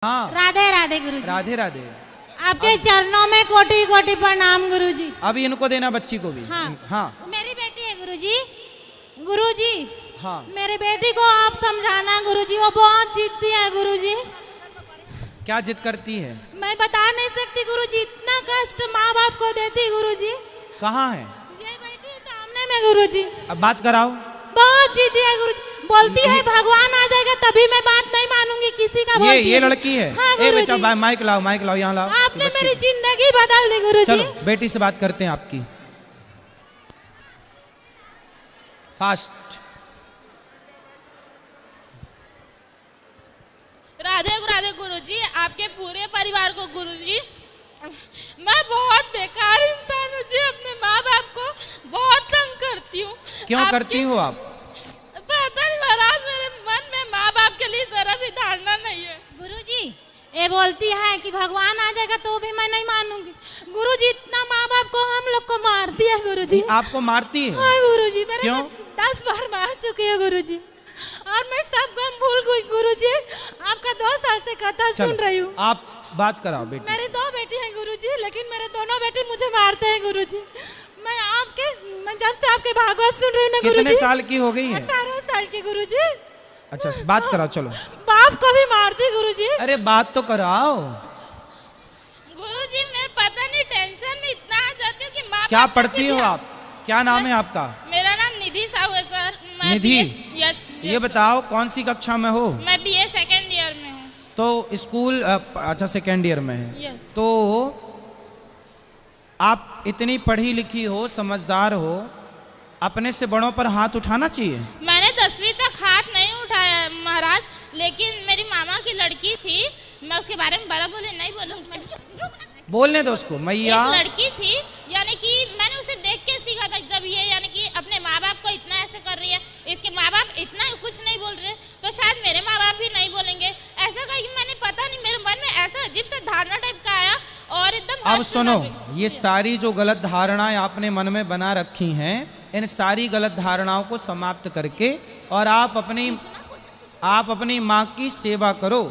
हाँ राधे राधे गुरुजी। राधे राधे। आपके चरणों में कोटि कोटि प्रणाम गुरुजी। अभी इनको देना बच्ची को भी। हाँ, हाँ मेरी बेटी है गुरुजी। गुरुजी हाँ मेरी बेटी को आप समझाना गुरुजी, वो बहुत जिद्दी है गुरुजी। क्या जिद करती है? मैं बता नहीं सकती गुरुजी, इतना कष्ट माँ बाप को देती गुरुजी। कहाँ है? ये बैठी है सामने में गुरुजी। अब बात कराओ। बहुत जिद्दी है गुरुजी, बोलती है भगवान आ जाएगा तभी मैं बात नहीं मानूंगी किसी का। ये लड़की है। हाँ, ए बेटा माइक लाओ, माइक लाओ, यहाँ लाओ। आपने मेरी जिंदगी बदल दी गुरुजी। चलो बेटी से बात करते हैं आपकी। फास्ट। राधे राधे गुरुजी, आपके पूरे परिवार को गुरुजी। मैं बहुत बेकार इंसान हूँ जी, अपने माँ बाप को बहुत तंग करती हूँ। क्यों करती हो आप? पता नहीं महाराज, मेरे मन में माँ बाप के लिए जरा भी धारणा नहीं है गुरुजी। ये बोलती है कि भगवान आ जाएगा तो भी मैं नहीं मानूंगी गुरुजी। इतना माँ बाप को हम लोग को मारती है गुरुजी। आपको मारती है? हाँ गुरुजी, मेरे क्यों? 10 बार मार चुकी है गुरुजी, और मैं सब गम भूल गई गुरुजी। आपका 2 साल से कथा सुन रही हूँ। आप बात कराओ बेटी। मेरी 2 बेटी हैं गुरुजी, लेकिन मेरे दोनों बेटे मुझे मारते हैं गुरुजी। मैं जब से आपके भागवत सुन रही हूँ ना गुरुजी। कितने साल की हो गई है? 18 साल की गुरुजी। अच्छा बात कराओ चलो। बाप को भी मारती गुरुजी। अरे बात तो कराओ गुरुजी। मैं पता नहीं टेंशन में इतना आ जाती हूँ कि माँ क्या बाप पढ़ती हो आप? क्या नाम है आपका? मेरा नाम निधि साहू है सर। मैं निधि? यस। ये बताओ कौन सी कक्षा में हो? मैं BA सेकेंड ईयर में हूँ। तो स्कूल अच्छा सेकेंड ईयर में है। यस। तो आप इतनी पढ़ी लिखी हो, समझदार हो, अपने से बड़ों पर हाथ उठाना चाहिए। मैंने 10वीं तक हाथ नहीं उठाया महाराज, लेकिन मेरी मामा की लड़की थी, मैं उसके बारे में बड़ा बोले नहीं बोलूँगी। बोलने दो उसको। मैया एक लड़की थी, यानी कि मैंने उसे देख के सीखा था। जब ये यानी कि अपने माँ बाप को इतना ऐसे कर रही है, इसके माँ बाप इतना कुछ नहीं बोल रहे, तो शायद मेरे माँ बाप भी नहीं बोलेंगे। ऐसा कहा कि मैंने पता नहीं, मेरे मन में ऐसा अजीब सा धारणा टाइप का आया और एकदम। अब सुनो, ये सारी जो गलत धारणाएं आपने मन में बना रखी हैं, इन सारी गलत धारणाओं को समाप्त करके और आप अपनी माँ की सेवा करो,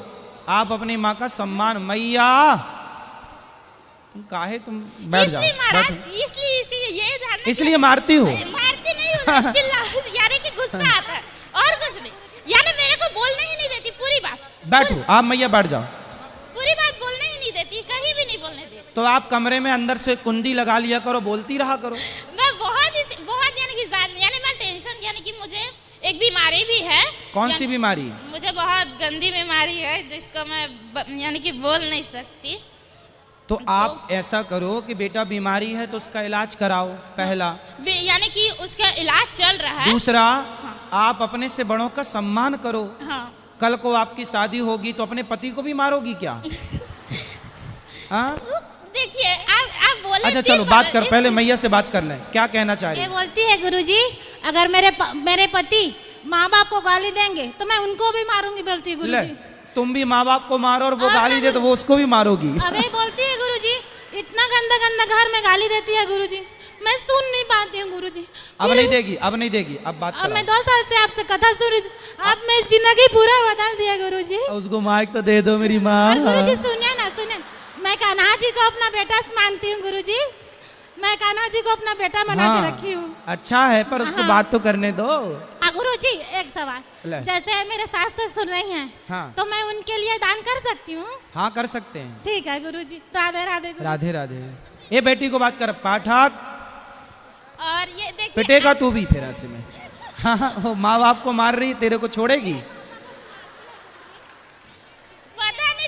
आप अपनी माँ का सम्मान। मैया तुम काहे तुम बैठ जाओ। इसलिए मारती हो? मारती नहीं हूँ, चिल्ला यानी कि गुस्सा आता है और कुछ नहीं। यानी मेरे को बोलने ही नहीं देती पूरी बात। बैठो आप मैया, बैठ जाओ। पूरी बात बोलने ही नहीं देती, कहीं भी नहीं बोलने देती। तो आप कमरे में अंदर से कुंडी लगा लिया करो, बोलती रहा करो। मैं बहुत यानी कि यानी मैं टेंशन, यानी कि मुझे एक बीमारी भी है। कौन सी बीमारी? मुझे बहुत गंदी बीमारी है जिसको मैं यानी कि बोल नहीं सकती। तो आप ऐसा करो कि बेटा बीमारी है तो उसका इलाज कराओ, पहला। यानी कि उसका इलाज चल रहा है। दूसरा, आप अपने से बड़ों का सम्मान करो। हाँ। कल को आपकी शादी होगी तो अपने पति को भी मारोगी क्या? हाँ? देखिए आप बोले। अच्छा चलो बात कर, पहले मैया से बात कर लें, क्या कहना चाह रही ये है? बोलती है गुरुजी, अगर मेरे पति माँ बाप को गाली देंगे तो मैं उनको भी मारूंगी, बोलती है गुरुजी। तुम भी माँ बाप को मारो और वो गाली दे तो वो उसको भी मारोगी। अबे बोलती है गुरुजी, इतना गंदा गंदा घर में गाली देती है गुरुजी, मैं सुन नहीं पाती हूँ गुरुजी। अब नहीं देगी, अब नहीं देगी, अब बात अब मैं कराओ। 2 साल से आपसे कथा सुन रही हूँ, आप मेरी जिंदगी पूरा बदल दिया गुरुजी। उसको माइक तो दे दो मेरी माँ। गुरुजी सुनिए ना, सुनिए, मैं कान्हा जी को अपना बेटा मानती हूँ गुरुजी। मैं कान्हा जी को अपना बेटा बना के रखी हूँ। अच्छा है, पर उसको बात तो करने दो। गुरुजी एक सवाल, जैसे मेरे सास ससुर नहीं है, हाँ। तो मैं उनके लिए दान कर सकती हूँ? हाँ कर सकते हैं। ठीक है गुरुजी। राधे राधे गुरुजी। राधे राधे। ये बेटी को बात कर। पाठक और ये देखिए, पिटेगा तू भी फिर ऐसे में। हाँ वो माँ बाप को मार रही, तेरे को छोड़ेगी? पता नहीं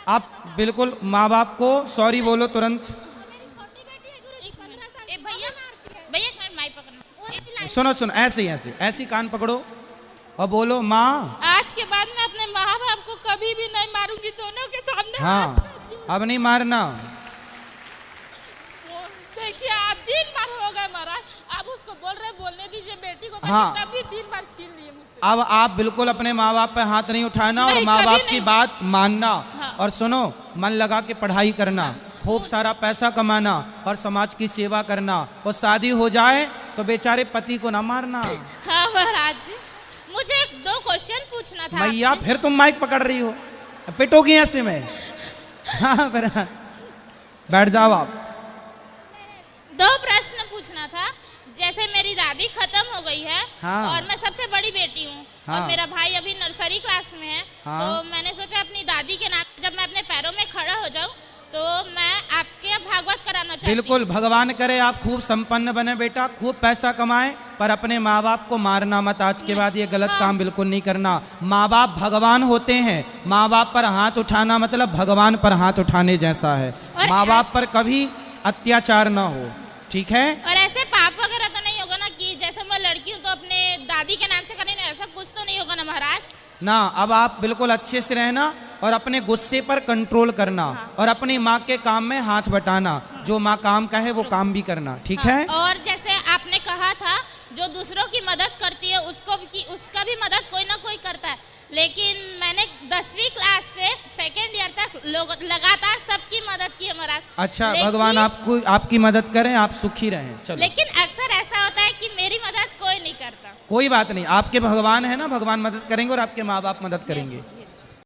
आप बिल्कुल माँ बाप को सॉरी बोलो तुरंत। भैया भैया मैं माइक पकड़ना। सुनो सुनो, ऐसे ही कान पकड़ो और बोलो माँ। आज के बाद मैं अपने माँ बाप को कभी भी नहीं मारूंगी, दोनों के सामने। हाँ अब नहीं मारना। देखिए आप 3 बार हो गए महाराज, आप उसको बोल रहे, बोलने दीजिए बेटी को। हाँ। तभी 3 बार छीन लिए मुझसे। अब आप बिल्कुल अपने माँ बाप पे हाथ नहीं उठाना और नहीं, माँ कभी बाप की नहीं। बात मानना। हाँ। और सुनो, मन लगा के पढ़ाई करना, खूब सारा पैसा कमाना और समाज की सेवा करना। और शादी हो जाए तो बेचारे पति को ना मारना। हाँ महाराज, मुझे 2 क्वेश्चन पूछना था मैया आपसे। फिर तुम माइक पकड़ रही हो, पिटोगी ऐसे में। हाँ फिर बैठ जाओ आप। 2 प्रश्न पूछना था। जैसे मेरी दादी खत्म हो गई है, हाँ। और मैं सबसे बड़ी बेटी हूँ, हाँ। और मेरा भाई अभी नर्सरी क्लास में है। हाँ। तो मैंने सोचा अपनी दादी के नाम, जब मैं अपने पैरों में खड़ा हो जाऊँ तो मैं आपके भागवत कराना चाहती हूँ। बिल्कुल, भगवान करे आप खूब संपन्न बने बेटा, खूब पैसा कमाए, पर अपने माँ बाप को मारना मत। आज के बाद ये गलत हाँ। काम बिल्कुल नहीं करना। माँ बाप भगवान होते हैं, माँ बाप पर हाथ उठाना मतलब भगवान पर हाथ उठाने जैसा है। और माँ बाप पर कभी अत्याचार ना हो, ठीक है। और ऐसे पाप वगैरह तो नहीं होगा ना कि जैसे मैं लड़की हूँ तो अपने दादी के नाम से करेंगे, ऐसा कुछ तो नहीं होगा ना महाराज? ना, अब आप बिल्कुल अच्छे से रहना और अपने गुस्से पर कंट्रोल करना, और अपनी माँ के काम में हाथ बटाना। जो माँ काम का है वो काम भी करना, ठीक है। और जैसे आपने कहा था जो दूसरों की मदद करती है उसका भी मदद कोई ना कोई करता है, लेकिन मैंने 10वीं क्लास से 2nd ईयर तक लगातार सबकी मदद की है महाराज। अच्छा, भगवान आपको आपकी मदद करें, आप सुखी रहें। चलो, लेकिन अक्सर ऐसा होता है कि मेरी मदद कोई नहीं करता। कोई बात नहीं, आपके भगवान है ना, भगवान मदद करेंगे और आपके माँ बाप मदद करेंगे।